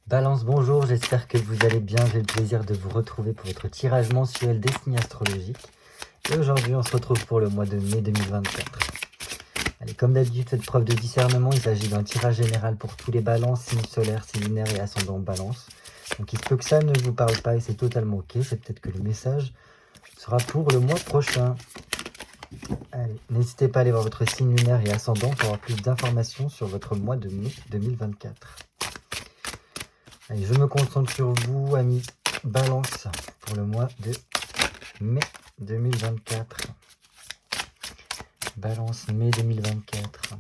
Balance, bonjour, j'espère que vous allez bien. J'ai le plaisir de vous retrouver pour votre tirage mensuel des signes astrologiques. Et aujourd'hui, on se retrouve pour le mois de mai 2024. Allez, comme d'habitude, faites preuve de discernement. Il s'agit d'un tirage général pour tous les balances, signes solaires, signes lunaires et ascendant balance. Donc il se peut que ça ne vous parle pas et c'est totalement ok. C'est peut-être que le message sera pour le mois prochain. Allez, n'hésitez pas à aller voir votre signe lunaire et ascendant pour avoir plus d'informations sur votre mois de mai 2024. Allez, je me concentre sur vous, amis Balance, pour le mois de mai 2024. Balance, mai 2024.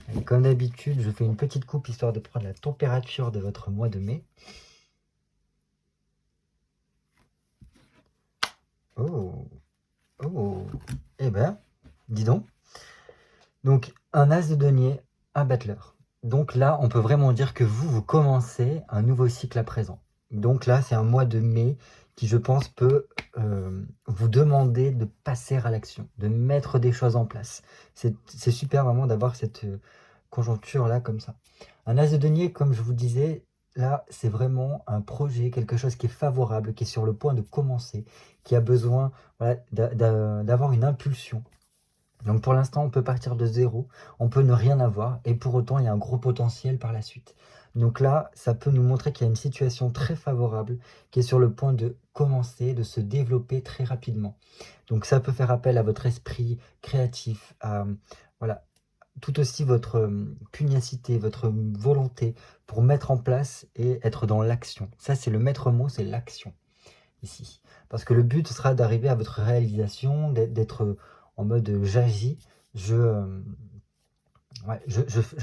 Allez, comme d'habitude, je fais une petite coupe histoire de prendre la température de votre mois de mai. Oh, eh ben, dis donc. Donc, un as de denier, un battleur. Donc là, on peut vraiment dire que vous commencez un nouveau cycle à présent. Donc là, c'est un mois de mai qui, je pense, peut vous demander de passer à l'action, de mettre des choses en place. C'est super vraiment d'avoir cette conjoncture-là comme ça. Un as de denier, comme je vous disais, là, c'est vraiment un projet, quelque chose qui est favorable, qui est sur le point de commencer, qui a besoin voilà, d'avoir une impulsion. Donc pour l'instant, on peut partir de zéro, on peut ne rien avoir, et pour autant, il y a un gros potentiel par la suite. Donc là, ça peut nous montrer qu'il y a une situation très favorable qui est sur le point de commencer, de se développer très rapidement. Donc ça peut faire appel à votre esprit créatif, à voilà, tout aussi votre pugnacité, votre volonté pour mettre en place et être dans l'action. Ça, c'est le maître mot, c'est l'action ici. Parce que le but sera d'arriver à votre réalisation, d'être en mode j'agis, je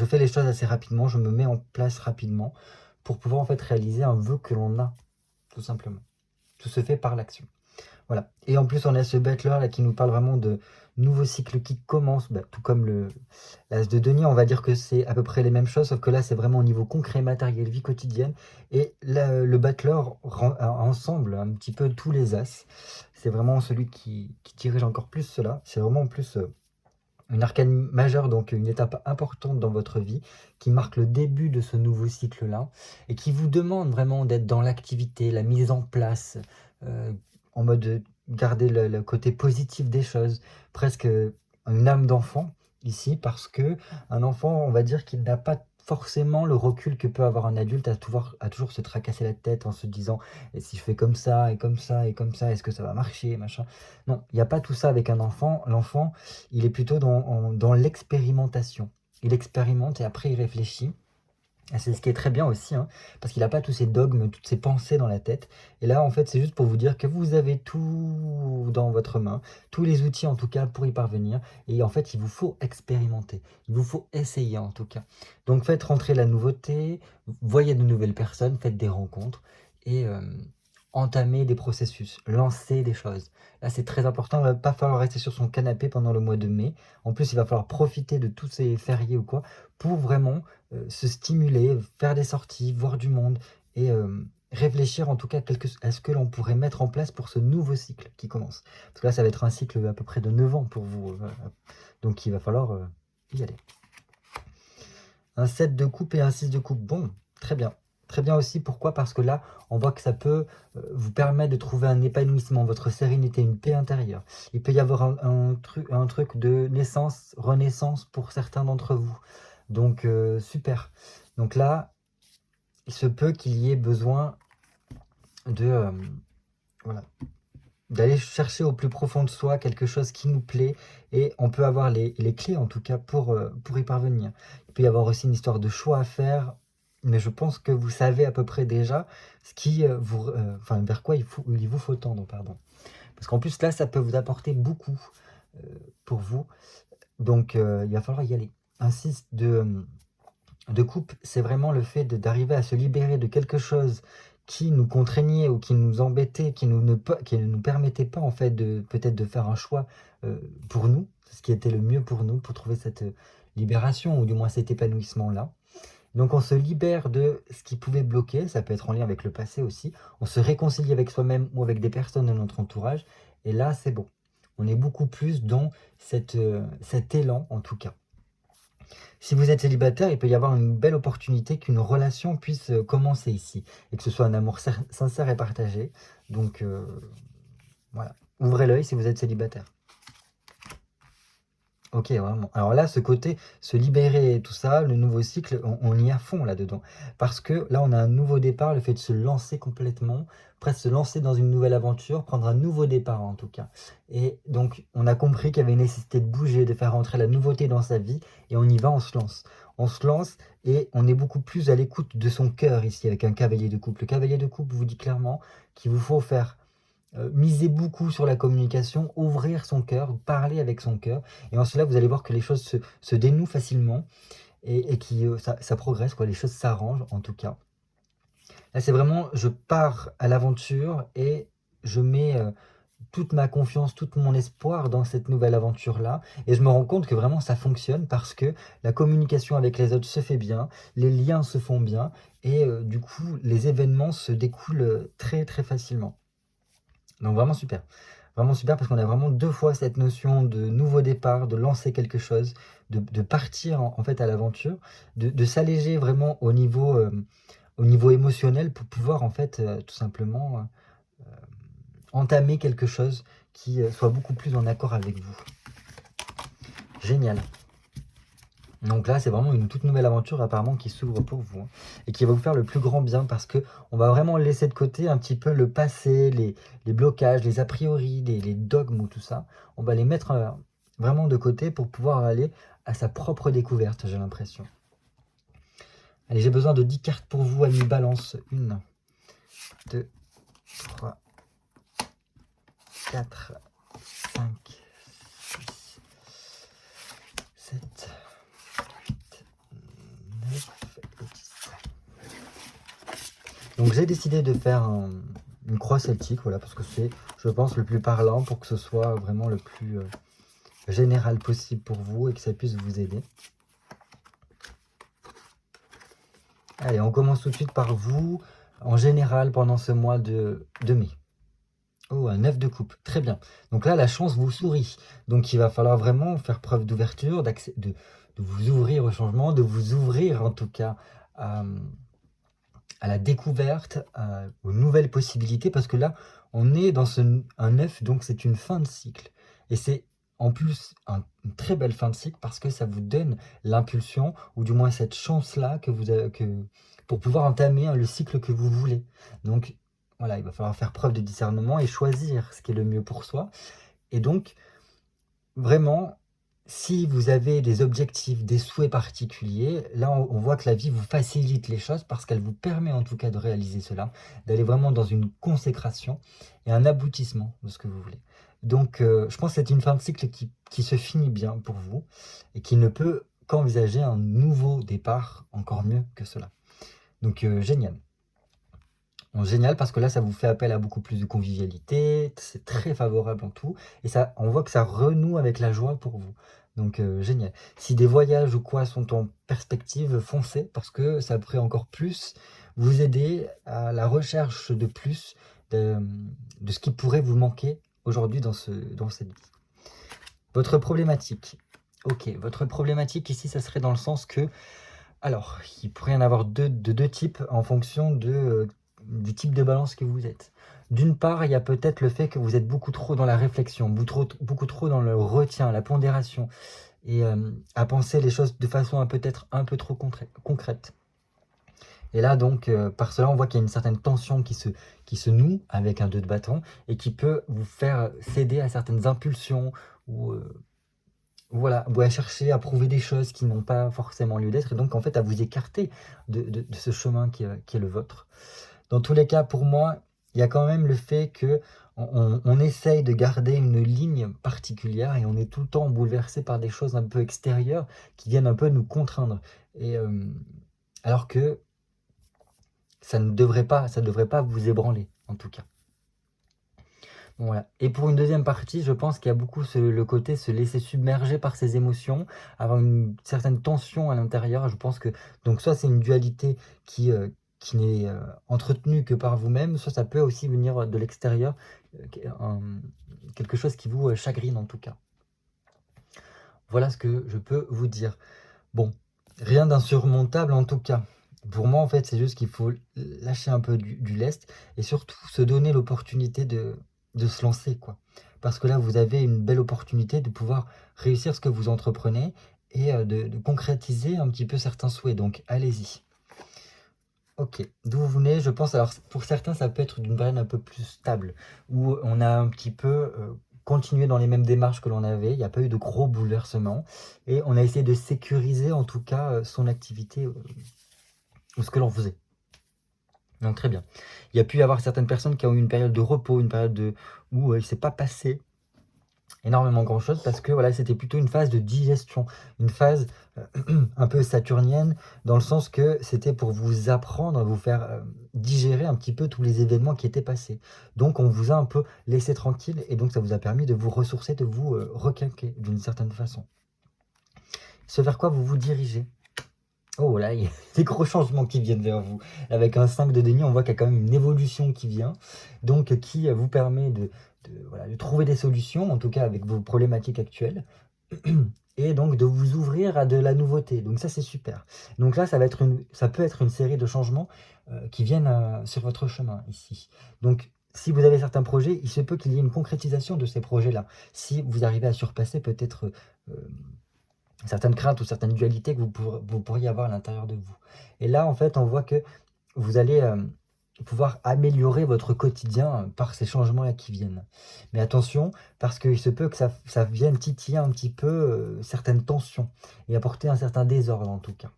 fais les choses assez rapidement, je me mets en place rapidement pour pouvoir en fait réaliser un vœu que l'on a, tout simplement. Tout se fait par l'action. Voilà. Et en plus, on a ce battler là qui nous parle vraiment de nouveaux cycles qui commencent, tout comme l'as de denier, on va dire que c'est à peu près les mêmes choses, sauf que là, c'est vraiment au niveau concret, matériel, vie quotidienne. Et là, le battler ensemble un petit peu tous les as. C'est vraiment celui qui dirige encore plus cela. C'est vraiment en plus une arcane majeure, donc une étape importante dans votre vie, qui marque le début de ce nouveau cycle-là, et qui vous demande vraiment d'être dans l'activité, la mise en place, en mode garder le côté positif des choses, presque une âme d'enfant ici, parce que un enfant, on va dire qu'il n'a pas forcément le recul que peut avoir un adulte à toujours se tracasser la tête en se disant et si je fais comme ça et comme ça et comme ça, est-ce que ça va marcher, machin. Non, il n'y a pas tout ça avec un enfant. L'enfant, il est plutôt dans l'expérimentation. Il expérimente et après il réfléchit. Et c'est ce qui est très bien aussi, hein, parce qu'il n'a pas tous ces dogmes, toutes ces pensées dans la tête. Et là, en fait, c'est juste pour vous dire que vous avez tout dans votre main, tous les outils en tout cas pour y parvenir. Et en fait, il vous faut expérimenter, il vous faut essayer en tout cas. Donc faites rentrer la nouveauté, voyez de nouvelles personnes, faites des rencontres et entamez des processus, lancez des choses. Là, c'est très important, il ne va pas falloir rester sur son canapé pendant le mois de mai. En plus, il va falloir profiter de tous ces fériés ou quoi pour vraiment se stimuler, faire des sorties, voir du monde et réfléchir en tout cas à ce que l'on pourrait mettre en place pour ce nouveau cycle qui commence. Parce que là, ça va être un cycle à peu près de 9 ans pour vous. Donc il va falloir y aller. Un 7 de coupe et un 6 de coupe. Bon, très bien. Très bien aussi, pourquoi? Parce que là, on voit que ça peut vous permettre de trouver un épanouissement, votre sérénité, une paix intérieure. Il peut y avoir un truc de naissance, renaissance pour certains d'entre vous. Donc, super. Donc là, il se peut qu'il y ait besoin de voilà, d'aller chercher au plus profond de soi quelque chose qui nous plaît et on peut avoir les clés en tout cas pour y parvenir. Il peut y avoir aussi une histoire de choix à faire, mais je pense que vous savez à peu près déjà ce qui vers quoi il vous faut tendre, pardon. Parce qu'en plus là, ça peut vous apporter beaucoup pour vous. Donc il va falloir y aller. Un 6 de coupe, c'est vraiment le fait d'arriver à se libérer de quelque chose qui nous contraignait ou qui nous embêtait, qui ne nous permettait pas en fait peut-être de faire un choix pour nous, ce qui était le mieux pour nous, pour trouver cette libération ou du moins cet épanouissement-là. Donc on se libère de ce qui pouvait bloquer, ça peut être en lien avec le passé aussi, on se réconcilie avec soi-même ou avec des personnes de notre entourage, et là c'est bon. On est beaucoup plus dans cet élan en tout cas. Si vous êtes célibataire, il peut y avoir une belle opportunité qu'une relation puisse commencer ici, et que ce soit un amour sincère et partagé. Donc voilà, ouvrez l'œil si vous êtes célibataire. Ok, vraiment. Alors là, ce côté, se libérer et tout ça, le nouveau cycle, on y est à fond là-dedans. Parce que là, on a un nouveau départ, le fait de se lancer complètement, presque se lancer dans une nouvelle aventure, prendre un nouveau départ en tout cas. Et donc, on a compris qu'il y avait une nécessité de bouger, de faire rentrer la nouveauté dans sa vie, et on y va, on se lance. On se lance et on est beaucoup plus à l'écoute de son cœur ici avec un cavalier de couple. Le cavalier de couple vous dit clairement qu'il vous faut faire miser beaucoup sur la communication, ouvrir son cœur, parler avec son cœur. Et en cela, vous allez voir que les choses se dénouent facilement et ça progresse, quoi. Les choses s'arrangent en tout cas. Là, c'est vraiment, je pars à l'aventure et je mets toute ma confiance, tout mon espoir dans cette nouvelle aventure-là. Et je me rends compte que vraiment ça fonctionne parce que la communication avec les autres se fait bien, les liens se font bien et du coup, les événements se découlent très très facilement. Donc vraiment super parce qu'on a vraiment 2 fois cette notion de nouveau départ, de lancer quelque chose, de partir en fait à l'aventure, de s'alléger vraiment au niveau émotionnel pour pouvoir en fait, tout simplement, entamer quelque chose qui, soit beaucoup plus en accord avec vous. Génial. Donc là, c'est vraiment une toute nouvelle aventure apparemment qui s'ouvre pour vous, hein, et qui va vous faire le plus grand bien parce que on va vraiment laisser de côté un petit peu le passé, les blocages, les a priori, les dogmes ou tout ça. On va les mettre vraiment de côté pour pouvoir aller à sa propre découverte, j'ai l'impression. Allez, j'ai besoin de 10 cartes pour vous, amis Balance. 1, 2, 3, 4, 5, 6, 7, 8, 9 et 10. Donc j'ai décidé de faire une croix celtique, voilà, parce que c'est, je pense, le plus parlant pour que ce soit vraiment le plus général possible pour vous et que ça puisse vous aider. Allez, on commence tout de suite par vous, en général, pendant ce mois de mai. Oh, un 9 de coupe, très bien. Donc là, la chance vous sourit. Donc il va falloir vraiment faire preuve d'ouverture, de vous ouvrir au changement, de vous ouvrir en tout cas à la découverte, aux nouvelles possibilités, parce que là, on est dans un 9, donc c'est une fin de cycle. Et c'est en plus une très belle fin de cycle parce que ça vous donne l'impulsion, ou du moins cette chance-là pour pouvoir entamer le cycle que vous voulez. Donc voilà, il va falloir faire preuve de discernement et choisir ce qui est le mieux pour soi. Et donc, vraiment, si vous avez des objectifs, des souhaits particuliers, là on voit que la vie vous facilite les choses parce qu'elle vous permet en tout cas de réaliser cela, d'aller vraiment dans une consécration et un aboutissement de ce que vous voulez. Donc je pense que c'est une fin de cycle qui se finit bien pour vous et qui ne peut qu'envisager un nouveau départ encore mieux que cela. Donc génial. Donc, génial parce que là ça vous fait appel à beaucoup plus de convivialité, c'est très favorable en tout, et ça, on voit que ça renoue avec la joie pour vous. Donc génial. Si des voyages ou quoi sont en perspective, foncez parce que ça pourrait encore plus vous aider à la recherche de plus de ce qui pourrait vous manquer aujourd'hui dans cette vie. Votre problématique. Ok, votre problématique ici, ça serait dans le sens que, alors, il pourrait y en avoir de deux types en fonction du type de balance que vous êtes. D'une part, il y a peut-être le fait que vous êtes beaucoup trop dans la réflexion, beaucoup trop dans le retien, la pondération, et à penser les choses de façon peut-être un peu trop concrète. Et là, donc, par cela, on voit qu'il y a une certaine tension qui se noue avec un 2 de bâton et qui peut vous faire céder à certaines impulsions ou voilà, ou à chercher à prouver des choses qui n'ont pas forcément lieu d'être, et donc en fait à vous écarter de ce chemin qui est le vôtre. Dans tous les cas, pour moi, il y a quand même le fait que on essaye de garder une ligne particulière et on est tout le temps bouleversé par des choses un peu extérieures qui viennent un peu nous contraindre. Et alors que ça devrait pas vous ébranler, en tout cas. Bon, voilà. Et pour une deuxième partie, je pense qu'il y a beaucoup le côté se laisser submerger par ses émotions, avoir une certaine tension à l'intérieur. Je pense que donc soit c'est une dualité qui n'est entretenue que par vous-même, soit ça peut aussi venir de l'extérieur, quelque chose qui vous chagrine en tout cas. Voilà ce que je peux vous dire. Bon, rien d'insurmontable en tout cas. Pour moi, en fait, c'est juste qu'il faut lâcher un peu du lest et surtout se donner l'opportunité de se lancer, quoi. Parce que là, vous avez une belle opportunité de pouvoir réussir ce que vous entreprenez et de concrétiser un petit peu certains souhaits. Donc, allez-y. Ok, d'où vous venez, je pense, alors pour certains, ça peut être d'une période un peu plus stable, où on a un petit peu continué dans les mêmes démarches que l'on avait, il n'y a pas eu de gros bouleversements, et on a essayé de sécuriser en tout cas son activité ou ce que l'on faisait. Donc très bien. Il y a pu y avoir certaines personnes qui ont eu une période de repos, une période où il ne s'est pas passé énormément grand chose parce que voilà, c'était plutôt une phase de digestion, une phase un peu saturnienne dans le sens que c'était pour vous apprendre, vous faire digérer un petit peu tous les événements qui étaient passés. Donc on vous a un peu laissé tranquille et donc ça vous a permis de vous ressourcer, de vous requinquer d'une certaine façon. Ce vers quoi vous vous dirigez? Oh là, il y a des gros changements qui viennent vers vous. Avec un 5 de denier, on voit qu'il y a quand même une évolution qui vient, donc qui vous permet voilà, de trouver des solutions, en tout cas avec vos problématiques actuelles, et donc de vous ouvrir à de la nouveauté. Donc ça, c'est super. Donc là, ça peut être une série de changements qui viennent sur votre chemin ici. Donc si vous avez certains projets, il se peut qu'il y ait une concrétisation de ces projets-là. Si vous arrivez à surpasser peut-être certaines craintes ou certaines dualités que vous pourriez avoir à l'intérieur de vous. Et là, en fait, on voit que vous allez pouvoir améliorer votre quotidien par ces changements-là qui viennent. Mais attention, parce qu'il se peut que ça vienne titiller un petit peu certaines tensions et apporter un certain désordre en tout cas.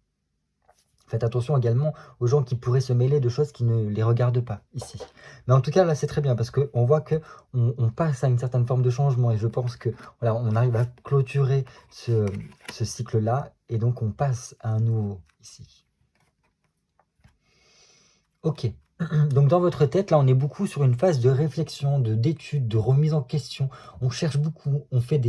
Faites attention également aux gens qui pourraient se mêler de choses qui ne les regardent pas ici. Mais en tout cas, là, c'est très bien parce qu'on voit qu'on passe à une certaine forme de changement et je pense que voilà, on arrive à clôturer ce cycle-là et donc on passe à un nouveau ici. Ok. Donc dans votre tête, là, on est beaucoup sur une phase de réflexion, d'étude, de remise en question. On cherche beaucoup, on fait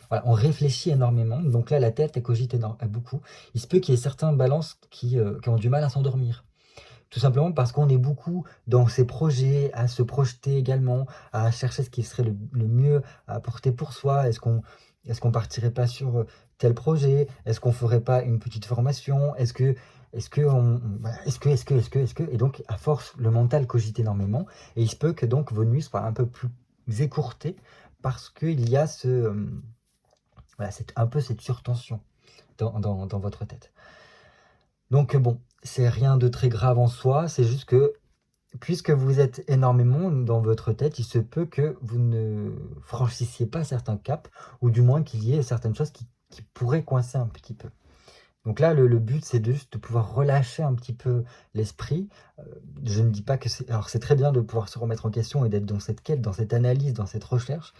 voilà, on réfléchit énormément. Donc là, la tête, elle cogite beaucoup. Il se peut qu'il y ait certains balances qui ont du mal à s'endormir. Tout simplement parce qu'on est beaucoup dans ces projets, à se projeter également, à chercher ce qui serait le mieux à apporter pour soi. Est-ce qu'on partirait pas sur tel projet? Est-ce qu'on ferait pas une petite formation? Est-ce que, et donc à force, le mental cogite énormément et il se peut que donc vos nuits soient un peu plus écourtées parce qu'il y a voilà, un peu cette surtension dans votre tête. Donc bon, c'est rien de très grave en soi, c'est juste que puisque vous êtes énormément dans votre tête, il se peut que vous ne franchissiez pas certains caps, ou du moins qu'il y ait certaines choses qui pourraient coincer un petit peu. Donc là, le but, c'est juste de pouvoir relâcher un petit peu l'esprit. Je ne dis pas que c'est... Alors c'est très bien de pouvoir se remettre en question et d'être dans cette quête, dans cette analyse, dans cette recherche,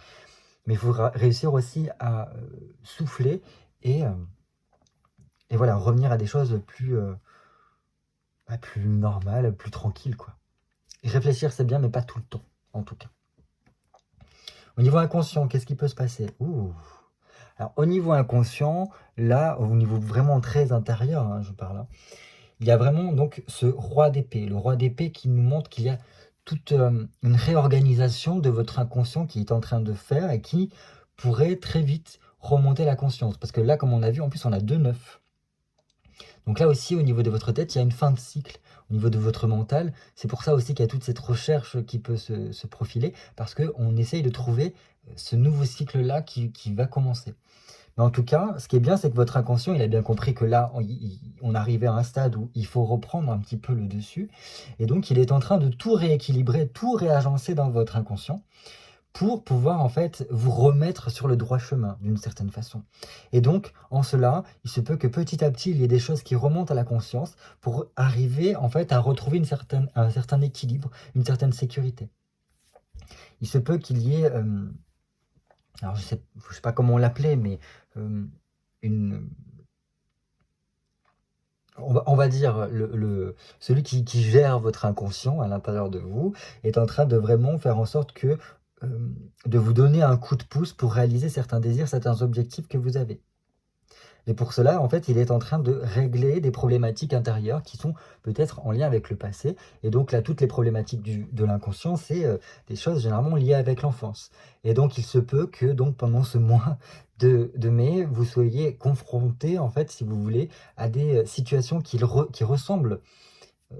mais il faut réussir aussi à souffler et, et voilà, revenir à des choses plus normales, plus tranquilles, quoi. Et réfléchir, c'est bien, mais pas tout le temps, en tout cas. Au niveau inconscient, qu'est-ce qui peut se passer? Alors, au niveau inconscient, là, au niveau vraiment très intérieur, hein, je parle là, il y a vraiment donc ce roi d'épée. Le roi d'épée qui nous montre qu'il y a toute une réorganisation de votre inconscient qui est en train de faire et qui pourrait très vite remonter la conscience. Parce que là, comme on a vu, en plus, on a 2 9. Donc là aussi, au niveau de votre tête, il y a une fin de cycle. Au niveau de votre mental, c'est pour ça aussi qu'il y a toute cette recherche qui peut se profiler, parce qu'on essaye de trouver ce nouveau cycle-là qui va commencer. Mais en tout cas, ce qui est bien, c'est que votre inconscient, il a bien compris que là, on arrivait à un stade où il faut reprendre un petit peu le dessus. Et donc, il est en train de tout rééquilibrer, tout réagencer dans votre inconscient pour pouvoir en fait vous remettre sur le droit chemin d'une certaine façon. Et donc en cela, il se peut que petit à petit il y ait des choses qui remontent à la conscience pour arriver en fait à retrouver un certain équilibre, une certaine sécurité. Il se peut qu'il y ait, alors je sais pas comment l'appeler, mais on va dire celui qui gère votre inconscient à l'intérieur de vous est en train de vraiment faire en sorte que de vous donner un coup de pouce pour réaliser certains désirs, certains objectifs que vous avez. Et pour cela, en fait, il est en train de régler des problématiques intérieures qui sont peut-être en lien avec le passé. Et donc là, toutes les problématiques de l'inconscient, c'est des choses généralement liées avec l'enfance. Et donc, il se peut que donc pendant ce mois de mai, vous soyez confronté, en fait, si vous voulez, à des situations qui ressemblent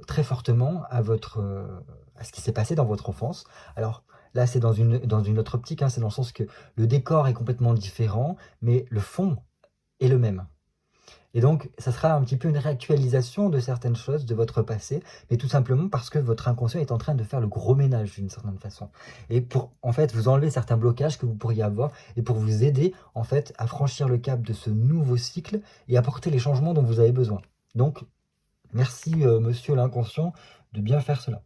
très fortement à ce qui s'est passé dans votre enfance. Alors là, c'est dans une autre optique, hein, c'est dans le sens que le décor est complètement différent, mais le fond est le même. Et donc, ça sera un petit peu une réactualisation de certaines choses de votre passé, mais tout simplement parce que votre inconscient est en train de faire le gros ménage d'une certaine façon. Et pour, en fait, vous enlever certains blocages que vous pourriez avoir et pour vous aider, en fait, à franchir le cap de ce nouveau cycle et apporter les changements dont vous avez besoin. Donc, merci, monsieur l'inconscient, de bien faire cela.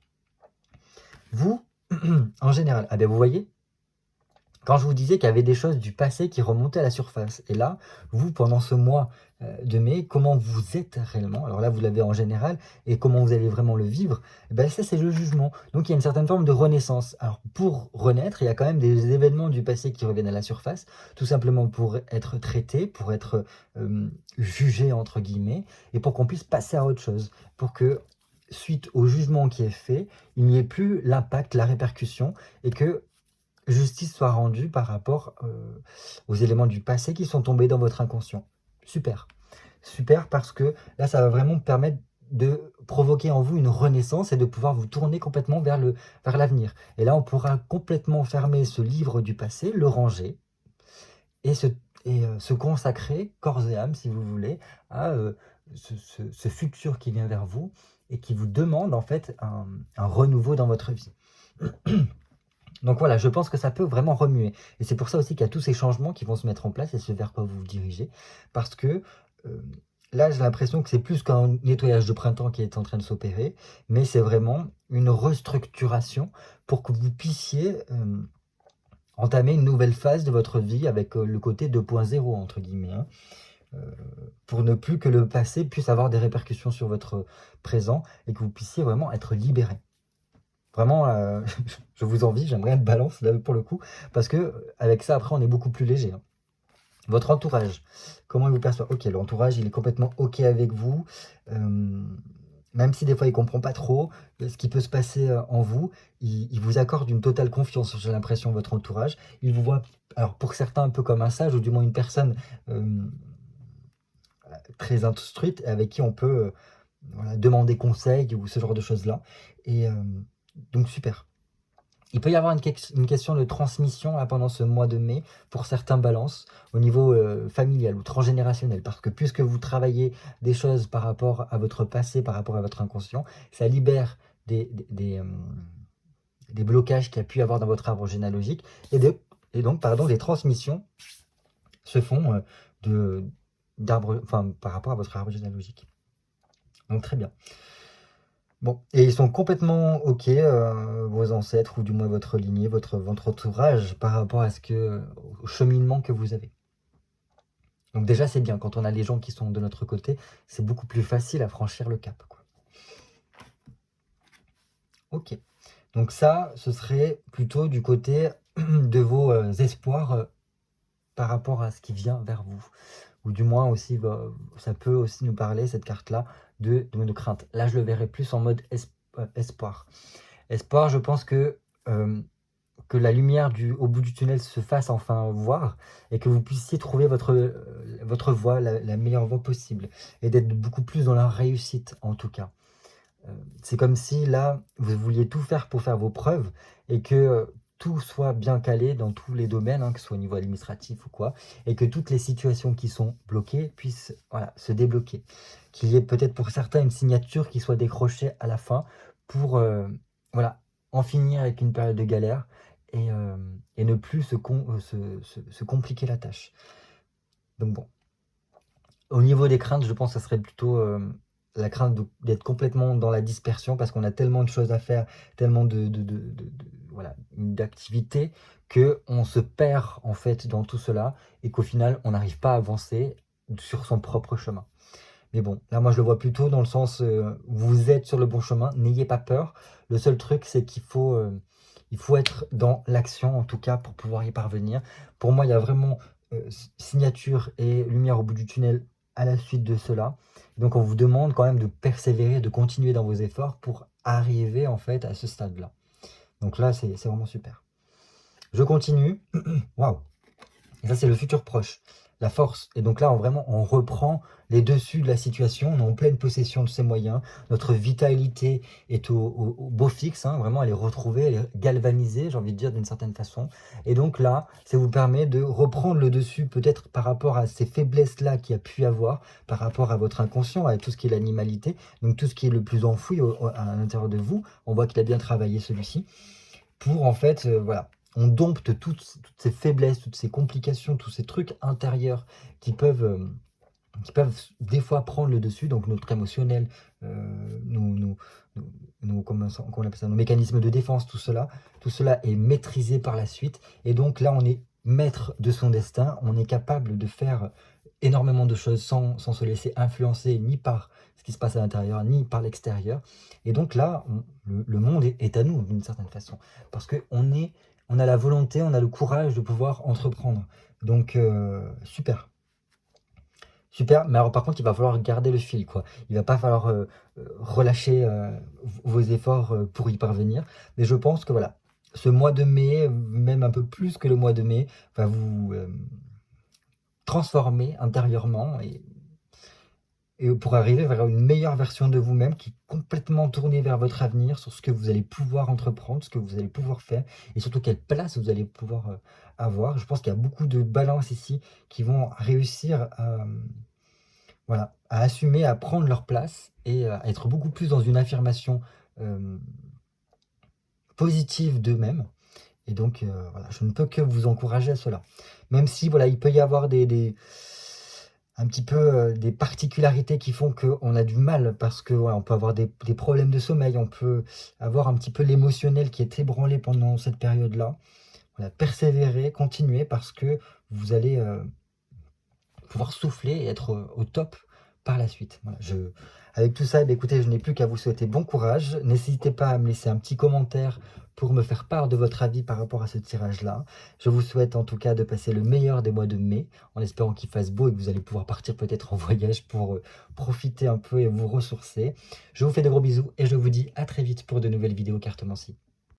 Vous, en général, ah ben vous voyez, quand je vous disais qu'il y avait des choses du passé qui remontaient à la surface, et là, vous, pendant ce mois de mai, comment vous êtes réellement, alors là, vous l'avez en général, et comment vous allez vraiment le vivre, eh ben ça, c'est le jugement. Donc, il y a une certaine forme de renaissance. Alors, pour renaître, il y a quand même des événements du passé qui reviennent à la surface, tout simplement pour être traités, pour être jugés, entre guillemets, et pour qu'on puisse passer à autre chose, pour que, suite au jugement qui est fait, il n'y ait plus l'impact, la répercussion, et que justice soit rendue par rapport aux éléments du passé qui sont tombés dans votre inconscient. Super. Super parce que là, ça va vraiment permettre de provoquer en vous une renaissance et de pouvoir vous tourner complètement vers l'avenir. Et là, on pourra complètement fermer ce livre du passé, le ranger et se consacrer corps et âme, si vous voulez, à ce futur qui vient vers vous et qui vous demande en fait un renouveau dans votre vie. Donc voilà, je pense que ça peut vraiment remuer. Et c'est pour ça aussi qu'il y a tous ces changements qui vont se mettre en place et ce vers quoi vous vous dirigez. Parce que là, j'ai l'impression que c'est plus qu'un nettoyage de printemps qui est en train de s'opérer, mais c'est vraiment une restructuration pour que vous puissiez entamer une nouvelle phase de votre vie avec le côté 2.0, entre guillemets. Hein. Pour ne plus que le passé puisse avoir des répercussions sur votre présent et que vous puissiez vraiment être libéré. Vraiment, je vous envie, j'aimerais être balance là pour le coup, parce que avec ça, après, on est beaucoup plus léger. Hein. Votre entourage, comment il vous perçoit? Ok, l'entourage, il est complètement ok avec vous, même si des fois il comprend pas trop ce qui peut se passer en vous, il vous accorde une totale confiance, j'ai l'impression, votre entourage. Il vous voit, alors pour certains, un peu comme un sage, ou du moins une personne très instruite, avec qui on peut voilà, demander conseil ou ce genre de choses-là. Et donc super. Il peut y avoir une question de transmission là, pendant ce mois de mai pour certains balances au niveau familial ou transgénérationnel. Parce que puisque vous travaillez des choses par rapport à votre passé, par rapport à votre inconscient, ça libère des blocages qu'il y a pu y avoir dans votre arbre généalogique. Et donc, les transmissions se font par rapport à votre arbre généalogique. Donc très bien. Bon, et ils sont complètement ok, vos ancêtres, ou du moins votre lignée, votre entourage, par rapport à au cheminement que vous avez. Donc déjà, c'est bien, quand on a les gens qui sont de notre côté, c'est beaucoup plus facile à franchir le cap, quoi. Ok, donc ça, ce serait plutôt du côté de vos espoirs par rapport à ce qui vient vers vous. Ou du moins aussi, ça peut aussi nous parler, cette carte-là, de nos craintes. Là, je le verrais plus en mode espoir. Espoir, je pense que la lumière au bout du tunnel se fasse enfin voir et que vous puissiez trouver votre voie, la meilleure voie possible et d'être beaucoup plus dans la réussite en tout cas. C'est comme si là, vous vouliez tout faire pour faire vos preuves et que tout soit bien calé dans tous les domaines, hein, que ce soit au niveau administratif ou quoi, et que toutes les situations qui sont bloquées puissent se débloquer. Qu'il y ait peut-être pour certains une signature qui soit décrochée à la fin pour en finir avec une période de galère et ne plus se compliquer la tâche. Donc bon. Au niveau des craintes, je pense que ça serait plutôt la crainte d'être complètement dans la dispersion parce qu'on a tellement de choses à faire, tellement d'activités qu'on se perd en fait dans tout cela et qu'au final, on n'arrive pas à avancer sur son propre chemin. Mais bon, là, moi, je le vois plutôt dans le sens, vous êtes sur le bon chemin, n'ayez pas peur. Le seul truc, c'est qu'il faut être dans l'action, en tout cas, pour pouvoir y parvenir. Pour moi, il y a vraiment signature et lumière au bout du tunnel à la suite de cela. Donc on vous demande quand même de persévérer, de continuer dans vos efforts pour arriver en fait à ce stade-là. Donc là, c'est vraiment super. Je continue. Waouh! Et ça, c'est le futur proche, la force. Et donc là, on reprend les dessus de la situation, on est en pleine possession de ses moyens, notre vitalité est au beau fixe, hein, vraiment elle est retrouvée, elle est galvanisée, j'ai envie de dire d'une certaine façon. Et donc là, ça vous permet de reprendre le dessus peut-être par rapport à ces faiblesses-là qu'il y a pu avoir, par rapport à votre inconscient, à tout ce qui est l'animalité, donc tout ce qui est le plus enfoui à l'intérieur de vous. On voit qu'il a bien travaillé celui-ci, pour en fait, voilà, on dompte toutes ces faiblesses, toutes ces complications, tous ces trucs intérieurs qui peuvent des fois prendre le dessus, donc notre émotionnel, comment on appelle ça, nos mécanismes de défense, tout cela est maîtrisé par la suite. Et donc là, on est maître de son destin, on est capable de faire énormément de choses sans se laisser influencer ni par ce qui se passe à l'intérieur, ni par l'extérieur. Et donc là, le monde est à nous d'une certaine façon, parce on a la volonté, on a le courage de pouvoir entreprendre. Donc super. Super, mais alors par contre, il va falloir garder le fil, quoi. Il va pas falloir relâcher vos efforts pour y parvenir. Mais je pense que voilà, ce mois de mai, même un peu plus que le mois de mai, va vous transformer intérieurement et pour arriver vers une meilleure version de vous-même qui est complètement tournée vers votre avenir, sur ce que vous allez pouvoir entreprendre, ce que vous allez pouvoir faire et surtout quelle place vous allez pouvoir avoir. Je pense qu'il y a beaucoup de balances ici qui vont réussir voilà, à assumer, à prendre leur place et à être beaucoup plus dans une affirmation positive d'eux-mêmes. Et donc, voilà, je ne peux que vous encourager à cela. Même si, voilà, il peut y avoir un petit peu des particularités qui font qu'on a du mal parce que voilà, on peut avoir des problèmes de sommeil, on peut avoir un petit peu l'émotionnel qui est ébranlé pendant cette période-là. Voilà, persévérer, continuer parce que vous allez pouvoir souffler et être au top par la suite. Voilà, avec tout ça, écoutez, je n'ai plus qu'à vous souhaiter bon courage. N'hésitez pas à me laisser un petit commentaire pour me faire part de votre avis par rapport à ce tirage-là. Je vous souhaite en tout cas de passer le meilleur des mois de mai, en espérant qu'il fasse beau et que vous allez pouvoir partir peut-être en voyage pour profiter un peu et vous ressourcer. Je vous fais de gros bisous et je vous dis à très vite pour de nouvelles vidéos cartomancie.